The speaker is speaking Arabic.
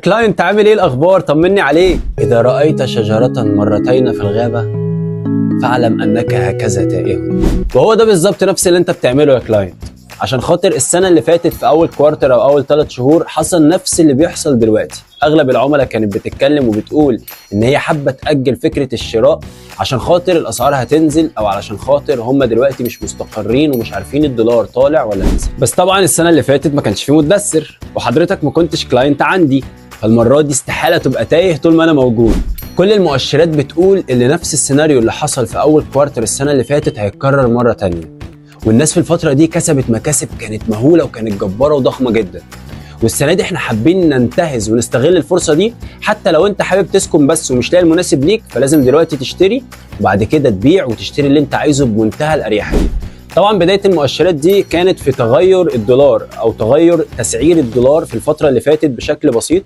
كلاينت عامل ايه الاخبار؟ طمني عليك. اذا رايت شجره مرتين في الغابه فاعلم انك هكذا تائه. وهو ده بالظبط نفس اللي انت بتعمله يا كلاينت. عشان خاطر السنه اللي فاتت في اول كوارتر او اول 3 شهور حصل نفس اللي بيحصل دلوقتي. اغلب العملاء كانت بتتكلم وبتقول ان هي حابه تاجل فكره الشراء عشان خاطر الاسعار هتنزل، او علشان خاطر هم دلوقتي مش مستقرين ومش عارفين الدولار طالع ولا نزل. بس طبعا السنه اللي فاتت ما كانش فيه مدثر وحضرتك ما كنتش كلاينت عندي، فالمره دي استحاله تبقى تايه طول ما انا موجود. كل المؤشرات بتقول ان نفس السيناريو اللي حصل في اول كوارتر السنه اللي فاتت هيتكرر مره تانية، والناس في الفتره دي كسبت مكاسب كانت مهوله وكانت جباره وضخمه جدا. والسنه دي احنا حابين ننتهز ونستغل الفرصه دي. حتى لو انت حابب تسكن بس ومش لاقي المناسب ليك، فلازم دلوقتي تشتري وبعد كده تبيع وتشتري اللي انت عايزه بمنتهى الاريحيه. طبعا بدايه المؤشرات دي كانت في تغير الدولار او تغير تسعير الدولار في الفتره اللي فاتت بشكل بسيط،